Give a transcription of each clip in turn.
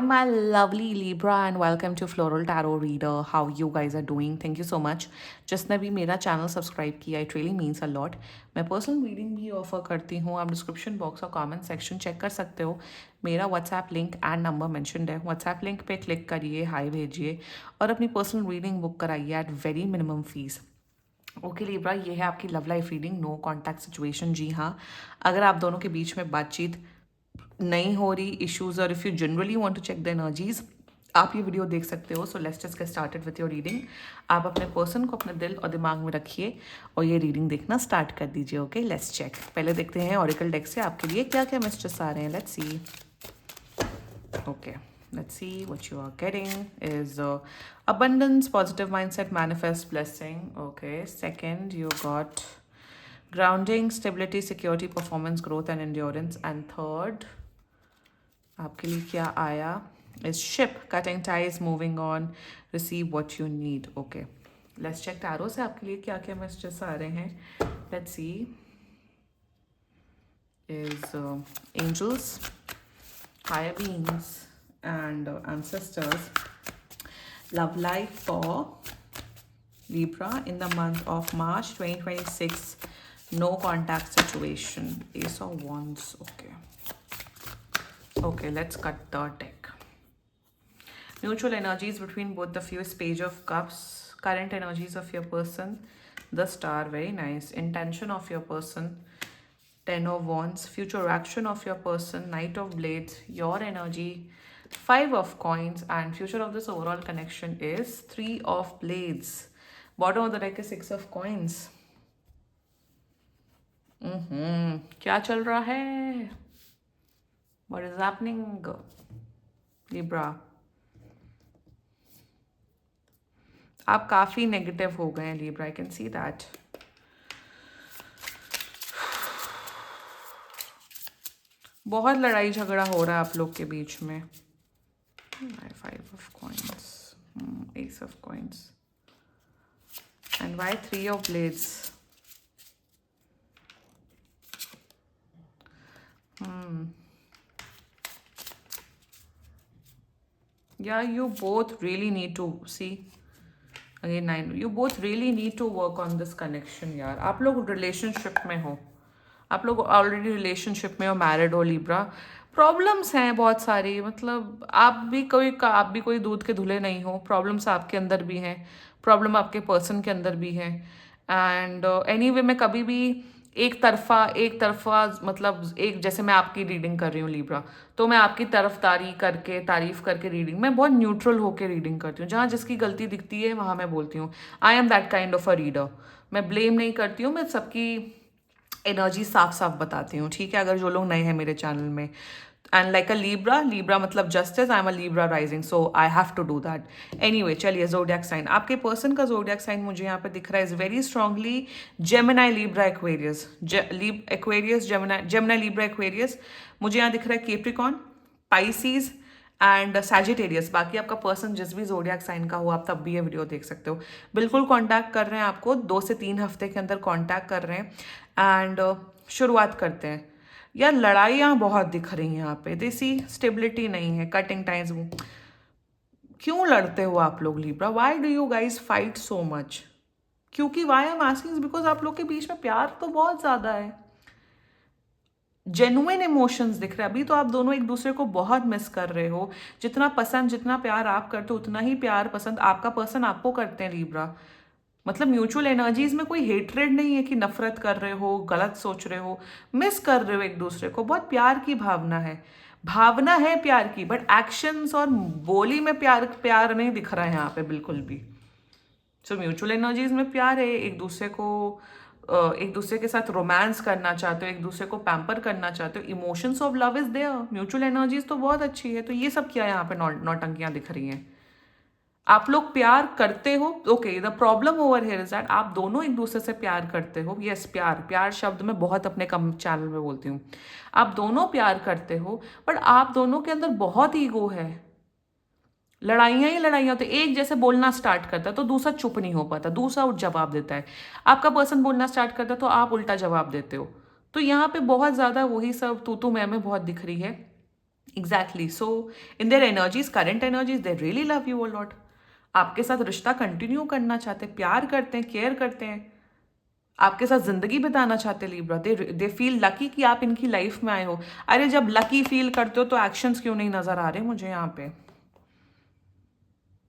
my lovely Libra and welcome to Floral Tarot Reader. How you guys are doing? Thank you so much. जिसने भी मेरा channel subscribe किया, it really means a lot. मैं personal reading भी offer करती हूँ. आप description box और कमेंट सेक्शन चेक कर सकते हो. मेरा WhatsApp link and number mentioned है. व्हाट्सएप लिंक पे क्लिक करिए, हाई भेजिए और अपनी पर्सनल रीडिंग बुक कराइए at very minimum fees. Okay Libra, ये है आपकी love life reading. No contact situation. जी हाँ, अगर आप दोनों के बीच में बातचीत नहीं हो रही, इश्यूज, और if you generally want to check the energies, आप ये वीडियो देख सकते हो. So let's just get started with your reading. आप अपने पर्सन को अपने दिल और दिमाग में रखिए और ये रीडिंग देखना स्टार्ट कर दीजिए. Okay, let's check. पहले देखते हैं ऑरिकल डेक से आपके लिए क्या क्या मैसेजेस आ रहे हैं. Let's see. Okay, let's see what you are getting is abundance, positive mindset, manifest, blessing. Okay, second you got grounding, stability, security, performance, growth and endurance. And third आपके लिए क्या आया is ship, cutting ties, moving on, receive what you need. Okay, let's check tarot से आपके लिए क्या क्या messages आ रहे हैं. Let's see is angels, higher beings and ancestors. Love life for Libra in the month of March 2026. No contact situation. Ace of Wands. Okay, let's cut the deck. Mutual energies between both of you is Page of Cups. Current energies of your person, the Star, very nice. Intention of your person, Ten of Wands. Future action of your person, Knight of Blades. Your energy, Five of Coins. And future of this overall connection is Three of Blades. Bottom of the deck is Six of Coins. क्या चल रहा है? What is happening, Libra? आप काफी negative हो गए हैं Libra. I can see that. बहुत लड़ाई झगड़ा हो रहा है आप लोग के बीच में. Five of Coins, Ace of Coins, and why Three of Blades? Yeah, you both really need to see. Again, 9. You both really need to work on this connection, यार. आप लोग रिलेशनशिप में हो, आप लोग ऑलरेडी रिलेशनशिप में हो, married हो Libra. प्रॉब्लम्स हैं बहुत सारी. मतलब आप भी कोई दूध के धुले नहीं हो. प्रॉब्लम्स आपके अंदर भी हैं, प्रॉब्लम आपके पर्सन के अंदर भी है. एंड एनीवे मैं कभी भी एक तरफा मतलब एक, जैसे मैं आपकी रीडिंग कर रही हूँ Libra, तो मैं आपकी तारीफ करके रीडिंग, मैं बहुत न्यूट्रल होकर रीडिंग करती हूँ. जहाँ जिसकी गलती दिखती है वहाँ मैं बोलती हूँ. I am that kind of a reader. मैं ब्लेम नहीं करती हूँ, मैं सबकी एनर्जी साफ साफ बताती हूँ. ठीक है, अगर जो लोग नए हैं मेरे चैनल में. एंड लाइक अ लीब्रा मतलब justice. I am a Libra rising, so I have to do that. Anyway, चलिए जोडियक साइन. आपके पर्सन का जोडियक साइन मुझे यहाँ पे दिख रहा है is very strongly Gemini Libra Aquarius. Gemini Libra Aquarius. मुझे यहाँ दिख रहा है केप्रिकॉन, पाइसीज एंड सैजिटेरियस. बाकी आपका पर्सन जिस भी जोडियक साइन का हो, आप तब भी ये वीडियो देख सकते हो. बिल्कुल कांटेक्ट कर रहे हैं आपको, 2 से 3 हफ्ते के अंदर कांटेक्ट कर रहे हैं. एंड शुरुआत करते हैं. यार लड़ाइयाँ बहुत दिख रही हैं यहाँ पे. देसी स्टेबिलिटी नहीं है, कटिंग टाइम्स. क्यों लड़ते हो आप लोग Libra? Why do you guys fight so much? क्योंकि वाई एम आस्किंग बिकॉज आप लोग के बीच में प्यार तो बहुत ज़्यादा है. जेन्युइन इमोशंस दिख रहे हैं. अभी तो आप दोनों एक दूसरे को बहुत मिस कर रहे हो. जितना पसंद, जितना प्यार आप करते हो, उतना ही प्यार पसंद आपका पर्सन आपको करते हैं Libra. मतलब म्यूचुअल एनर्जीज में कोई हेट्रेड नहीं है कि नफरत कर रहे हो, गलत सोच रहे हो, मिस कर रहे हो एक दूसरे को. बहुत प्यार की भावना है प्यार की. बट एक्शंस और बोली में प्यार नहीं दिख रहा है यहाँ पे बिल्कुल भी. सो म्यूचुअल एनर्जीज में प्यार है. एक दूसरे के साथ रोमांस करना चाहते हो, एक दूसरे को पैम्पर करना चाहते हो. Emotions of love is there. Mutual energies तो बहुत अच्छी है. तो ये सब क्या यहाँ पे नौटंकियां दिख रही हैं. आप लोग प्यार करते हो. Okay, the problem over here is that आप दोनों एक दूसरे से प्यार करते हो. यस, प्यार शब्द मैं बहुत अपने कम चैनल में बोलती हूँ. आप दोनों प्यार करते हो, बट आप दोनों के अंदर बहुत ईगो है. लड़ाइयाँ ही लड़ाइयाँ होती. एक जैसे बोलना स्टार्ट करता है तो दूसरा चुप नहीं हो पाता, दूसरा जवाब देता है. आपका पर्सन बोलना स्टार्ट करता है तो आप उल्टा जवाब देते हो. तो यहाँ पे बहुत ज़्यादा वही सब तू मैं बहुत दिख रही है. Exactly, so in their energies, current energies, they really love you a lot. आपके साथ रिश्ता कंटिन्यू करना चाहते हैं, प्यार करते हैं, केयर करते हैं, आपके साथ जिंदगी बिताना चाहते हैं लिब्रा। दे फील लकी कि आप इनकी लाइफ में आए हो। अरे जब लकी फील करते हो तो एक्शंस क्यों नहीं नजर आ रहे मुझे यहाँ पे?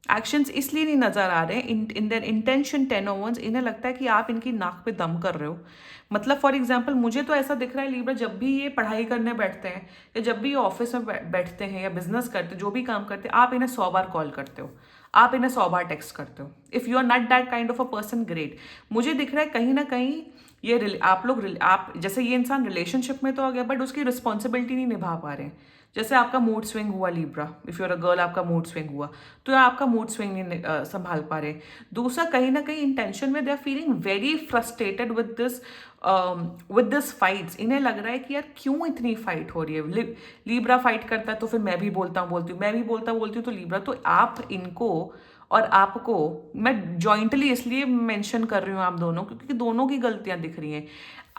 एक्शंस इसलिए नहीं नजर आ रहे, इन देयर इंटेंशन 10 इन्हें लगता है कि आप इनकी नाक पे दम कर रहे हो। मतलब फॉर एग्जाम्पल मुझे तो ऐसा दिख रहा है लिब्रा, जब भी ये पढ़ाई करने बैठते हैं या जब भी ये ऑफिस में बैठते हैं या बिजनेस करते हैं, जो भी काम करते हैं, आप इन्हें 100 बार कॉल करते हो, आप इन्हें 100 बार टेक्स्ट करते हो। If you are not that kind of a person, great. मुझे दिख रहा है कहीं ना कहीं ये आप जैसे ये इंसान रिलेशनशिप में तो आ गया बट उसकी रिस्पॉन्सिबिलिटी नहीं निभा पा रहे हैं। जैसे आपका मूड स्विंग हुआ Libra, if you are a girl, आपका मूड स्विंग हुआ तो आपका मूड स्विंग नहीं संभाल पा रहे। दूसरा, कहीं ना कहीं इंटेंशन में they are feeling very frustrated with this fights. इन्हें लग रहा है कि यार क्यों इतनी फाइट हो रही है। लिब्रा फाइट करता है तो फिर मैं भी बोलती हूँ, मैं भी बोलती हूँ तो लिब्रा। तो आप इनको और आपको मैं जॉइंटली इसलिए मेंशन कर रही हूँ आप दोनों, क्योंकि दोनों की गलतियां दिख रही हैं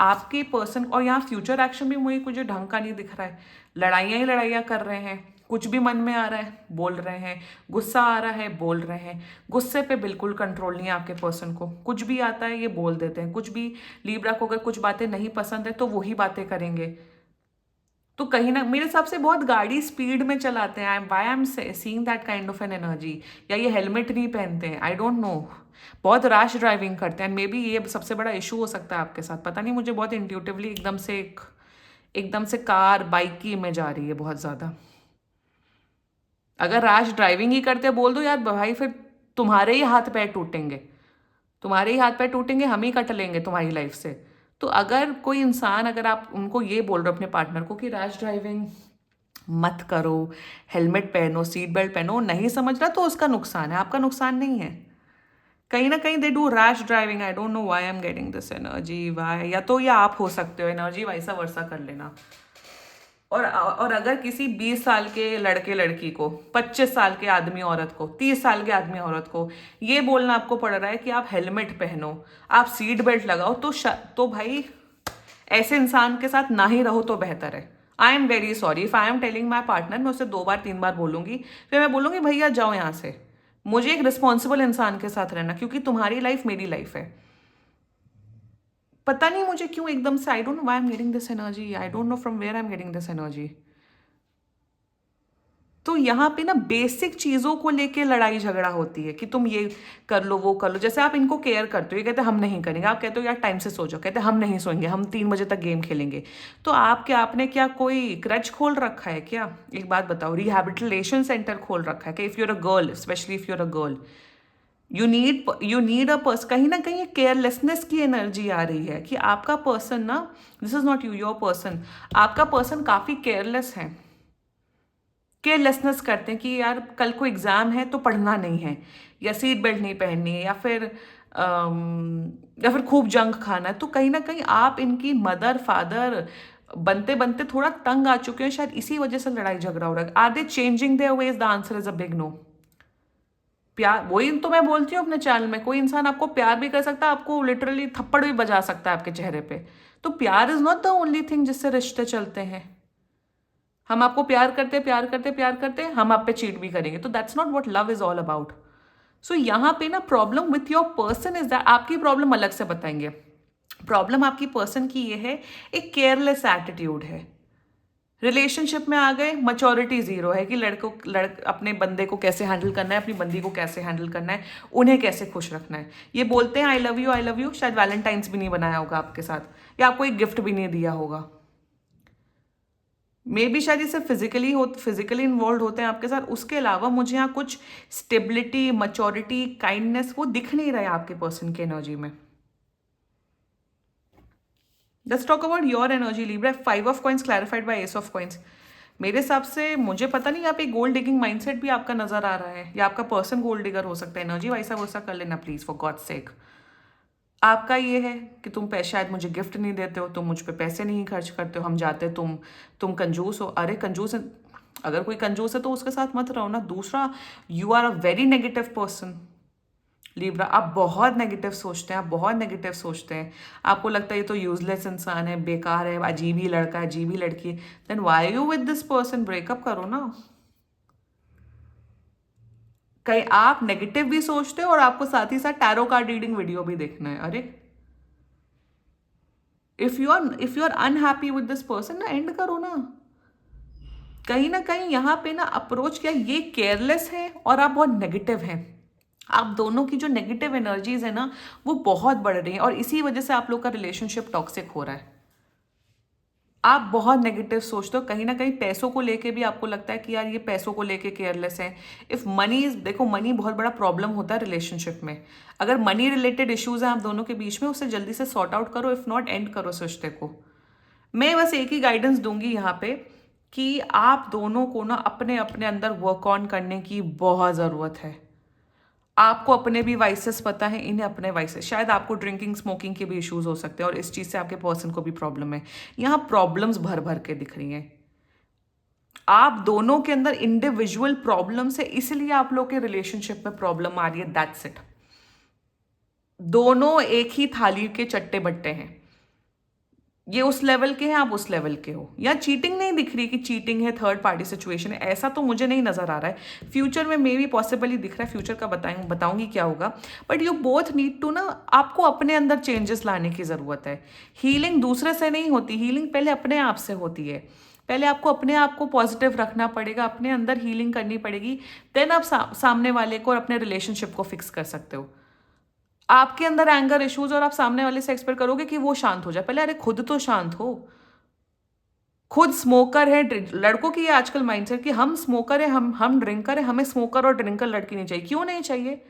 आपके पर्सन। और यहाँ फ्यूचर एक्शन भी मुझे कुछ ढंग का नहीं दिख रहा है। लड़ाइयाँ ही लड़ाइयाँ कर रहे हैं, कुछ भी मन में आ रहा है बोल रहे हैं, गुस्सा आ रहा है बोल रहे हैं। गुस्से पे बिल्कुल कंट्रोल नहीं है आपके पर्सन को, कुछ भी आता है ये बोल देते हैं, कुछ भी। लिब्रा को अगर कुछ बातें नहीं पसंद है तो वही बातें करेंगे। तो कहीं ना मेरे हिसाब से बहुत गाड़ी स्पीड में चलाते हैं। Why I am seeing that kind of an energy. या ये हेलमेट नहीं पहनते हैं, आई डोंट नो। बहुत रैश ड्राइविंग करते हैं, मे बी ये सबसे बड़ा इशू हो सकता है आपके साथ। पता नहीं, मुझे बहुत इंट्यूटिवली एकदम से कार बाइक की इमेज आ रही है बहुत ज़्यादा। अगर रैश ड्राइविंग ही करते बोल दो यार भाई, फिर तुम्हारे ही हाथ पैर टूटेंगे, तुम्हारे ही हाथ पैर टूटेंगे, हम ही कट लेंगे तुम्हारी लाइफ से। तो अगर कोई इंसान, अगर आप उनको ये बोल रहे हो अपने पार्टनर को कि रैश ड्राइविंग मत करो, हेलमेट पहनो, सीट बेल्ट पहनो, नहीं समझ रहा तो उसका नुकसान है, आपका नुकसान नहीं है। कहीं ना कहीं they do rash driving. I don't know why I am getting this energy, why. या तो ये आप हो सकते हो एनर्जी, वैसा वर्सा कर लेना। और अगर किसी 20 साल के लड़के लड़की को, 25 साल के आदमी औरत को, 30 साल के आदमी औरत को ये बोलना आपको पड़ रहा है कि आप हेलमेट पहनो, आप सीट बेल्ट लगाओ, तो भाई ऐसे इंसान के साथ ना ही रहो तो बेहतर है। I am very sorry if I am telling my partner, मैं उसे 2 बार 3 बार बोलूंगी, फिर मैं बोलूंगी भैया जाओ यहाँ से। मुझे एक रिस्पॉन्सिबल इंसान के साथ रहना, क्योंकि तुम्हारी लाइफ मेरी लाइफ है। पता नहीं मुझे क्यों एकदम से, I don't know why I am getting this energy, I don't know from where I am getting this energy. तो यहाँ पे ना बेसिक चीजों को लेके लड़ाई झगड़ा होती है कि तुम ये कर लो वो कर लो। जैसे आप इनको केयर करते हो, ये कहते हैं हम नहीं करेंगे, आप कहते हो यार टाइम से सो जाओ, कहते हैं हम नहीं सोएंगे, हम 3 बजे तक गेम खेलेंगे। तो आपने क्या कोई क्रच खोल रखा है क्या? एक बात बताओ, रिहैबिलिटेशन सेंटर खोल रखा है कि if you're a girl, specially if you're a girl, you need a person. कहीं ना कहीं केयरलेसनेस की एनर्जी आ रही है कि आपका पर्सन ना, this is not you, your person, आपका पर्सन काफी केयरलेस है, केयरलेसनेस करते हैं कि यार कल को एग्जाम है तो पढ़ना नहीं है, या सीट बेल्ट नहीं पहननी है, या फिर खूब जंक खाना है। तो कहीं ना कहीं आप इनकी मदर फादर बनते बनते थोड़ा तंग आ चुके हैं, शायद इसी वजह से लड़ाई झगड़ा हो रहा है। Are they changing their ways? The answer is a big no. प्यार, वही तो मैं बोलती हूँ अपने चैनल में, कोई इंसान आपको प्यार भी कर सकता है, आपको लिटरली थप्पड़ भी बजा सकता है आपके चेहरे पे। तो प्यार is not the only thing जिससे रिश्ते चलते हैं। हम आपको प्यार करते हम आप पे चीट भी करेंगे, तो that's not what love is all about. So यहाँ पे ना problem with your person is that, आपकी प्रॉब्लम अलग से बताएंगे। प्रॉब्लम आपकी पर्सन की ये है, एक केयरलेस एटीट्यूड है। रिलेशनशिप में आ गए, मैच्योरिटी जीरो है कि अपने बंदे को कैसे हैंडल करना है, अपनी बंदी को कैसे हैंडल करना है, उन्हें कैसे खुश रखना है। ये बोलते हैं आई लव यू, शायद वैलेंटाइंस भी नहीं बनाया होगा आपके साथ, या आपको एक गिफ्ट भी नहीं दिया होगा। मे बी शायद इसे फिजिकली इन्वॉल्व होते हैं आपके साथ, उसके अलावा मुझे यहाँ कुछ स्टेबिलिटी, मच्योरिटी, काइंडनेस वो दिख नहीं रहा है आपके पर्सन की एनर्जी में। Let's talk about your energy Libra. 5 of coins clarified by S of coins. मेरे हिसाब से मुझे पता नहीं, यहाँ पे गोल्ड डिगिंग माइंडसेट भी आपका नजर आ रहा है, या आपका पर्सन गोल्ड डिगर हो सकता है। एनर्जी वैसा वैसा कर लेना प्लीज, फॉर गॉड सेक। आपका ये है कि तुम पैसे, शायद मुझे गिफ्ट नहीं देते हो, तुम मुझ पे पैसे नहीं खर्च करते हो, हम जाते तुम कंजूस हो। अरे कंजूस है, अगर कोई कंजूस है तो उसके साथ मत रहो ना। दूसरा, you are a very negative person, Libra, आप बहुत नेगेटिव सोचते हैं, आप बहुत नेगेटिव सोचते हैं, आपको लगता है ये तो यूजलेस इंसान है, बेकार है, अजीब ही लड़का है, अजीब ही लड़की है, then why you with this person, breakup करो ना। कहीं आप नेगेटिव भी सोचते हो और आपको साथ ही साथ टैरो कार्ड रीडिंग वीडियो भी देखना है, अरे if you are unhappy with this person ना, एंड करो ना। कहीं यहाँ पे ना अप्रोच क्या, ये केयरलेस है और आप बहुत नेगेटिव हैं। आप दोनों की जो नेगेटिव एनर्जीज है ना वो बहुत बढ़ रही हैं और इसी वजह से आप लोग का रिलेशनशिप टॉक्सिक हो रहा है। आप बहुत नेगेटिव सोचते हो, कहीं ना कहीं पैसों को लेके भी आपको लगता है कि यार ये पैसों को लेके केयरलेस है। इफ मनी इज, देखो मनी बहुत बड़ा प्रॉब्लम होता है रिलेशनशिप में। अगर मनी रिलेटेड इश्यूज हैं आप दोनों के बीच में, उसे जल्दी से सॉर्ट आउट करो, इफ नॉट एंड करो इस रिश्ते को। मैं बस एक ही गाइडेंस दूंगी यहाँ पे कि आप दोनों को ना अपने अपने अंदर वर्क ऑन करने की बहुत ज़रूरत है। आपको अपने भी वाइसेस पता है, इन्हें अपने वाइसेस, शायद आपको ड्रिंकिंग स्मोकिंग के भी इश्यूज हो सकते हैं और इस चीज़ से आपके पर्सन को भी प्रॉब्लम है। यहाँ प्रॉब्लम्स भर भर के दिख रही हैं, आप दोनों के अंदर इंडिविजुअल प्रॉब्लम्स है, इसलिए आप लोग के रिलेशनशिप में प्रॉब्लम आ रही है, दैट्स इट। दोनों एक ही थाली के चट्टे बट्टे हैं, ये उस लेवल के हैं, आप उस लेवल के हो। या चीटिंग नहीं दिख रही कि चीटिंग है, थर्ड पार्टी सिचुएशन है, ऐसा तो मुझे नहीं नजर आ रहा है। फ्यूचर में मे भी पॉसिबली दिख रहा है, फ्यूचर का बताऊंगी क्या होगा। But you both need to ना, आपको अपने अंदर चेंजेस लाने की जरूरत है। हीलिंग दूसरे से नहीं होती, हीलिंग पहले अपने आप से होती है। पहले आपको अपने आप को पॉजिटिव रखना पड़ेगा, अपने अंदर हीलिंग करनी पड़ेगी, देन आप सामने वाले को और अपने रिलेशनशिप को फिक्स कर सकते हो। आपके अंदर एंगर इश्यूज और आप सामने वाले से एक्सपेक्ट करोगे कि वो शांत हो जाए, पहले अरे खुद तो शांत हो। खुद स्मोकर है, लड़कों की ये आजकल माइंडसेट कि हम स्मोकर है, हम ड्रिंकर है, हमें स्मोकर और ड्रिंकर लड़की नहीं चाहिए। क्यों नहीं चाहिए?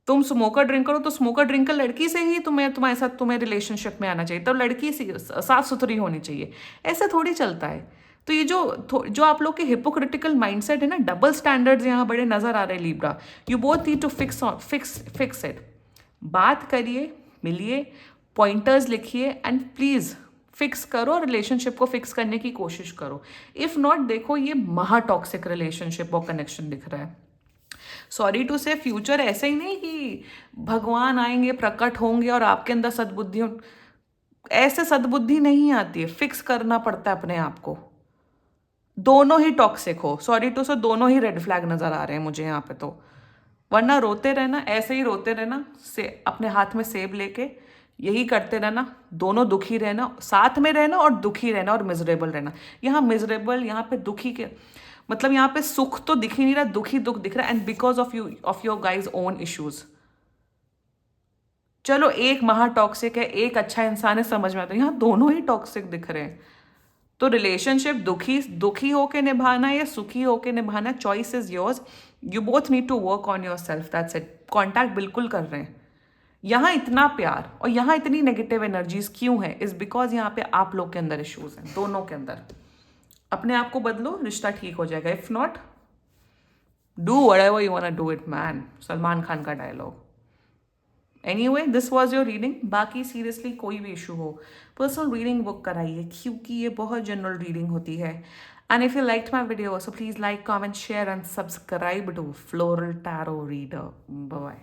तुम स्मोकर ड्रिंकर हो तो स्मोकर ड्रिंकर लड़की से ही तुम्हारे साथ तुम्हें रिलेशनशिप में आना चाहिए, तो लड़की साफ सुथरी होनी चाहिए। ऐसे थोड़ी चलता है। तो ये जो आप लोग के हिपोक्रिटिकल माइंडसेट है ना, डबल स्टैंडर्ड्स यहाँ बड़े नजर आ रहे हैं Libra. You both need to fix it. बात करिए, मिलिए, पॉइंटर्स लिखिए एंड प्लीज फिक्स करो, रिलेशनशिप को फिक्स करने की कोशिश करो। इफ नॉट, देखो ये महा टॉक्सिक रिलेशनशिप और कनेक्शन दिख रहा है। सॉरी टू से, फ्यूचर ऐसे ही नहीं कि भगवान आएंगे, प्रकट होंगे और आपके अंदर सद्बुद्धि, ऐसे सद्बुद्धि नहीं आती है, फिक्स करना पड़ता है अपने आप को। दोनों ही टॉक्सिक हो, सॉरी टू से, दोनों ही रेड फ्लैग नजर आ रहे हैं मुझे यहाँ पे तो। वरना रोते रहना, ऐसे ही रोते रहना, से अपने हाथ में सेब लेके यही करते रहना, दोनों दुखी रहना, साथ में रहना और दुखी रहना और मिजरेबल रहना। यहाँ मिजरेबल, यहाँ पे दुखी के मतलब यहाँ पे सुख तो दिख ही नहीं रहा, दुखी दुख दिख रहा है, and because of your guys own issues. चलो एक महा टॉक्सिक है, एक अच्छा इंसान है, समझ में आता है, यहाँ दोनों ही टॉक्सिक दिख रहे हैं। तो रिलेशनशिप दुखी होके निभाना है या सुखी होके निभाना, choice is yours. You both need to work on your self, that's it. Contact बिल्कुल कर रहे हैं। यहाँ इतना प्यार और यहाँ इतनी नेगेटिव एनर्जीज क्यों है, इज बिकॉज यहाँ पे आप लोग के अंदर इश्यूज हैं, दोनों के अंदर। अपने आप को बदलो, रिश्ता ठीक हो जाएगा। If not, do whatever you want to do it man, Salman Khan का dialogue. Anyway, this was your reading. बाकी सीरियसली कोई भी इशू हो, पर्सनल रीडिंग बुक कराइए, क्योंकि ये बहुत जनरल रीडिंग होती है। And if you liked my video, so please like, comment, share and subscribe to floral tarot reader. Bye.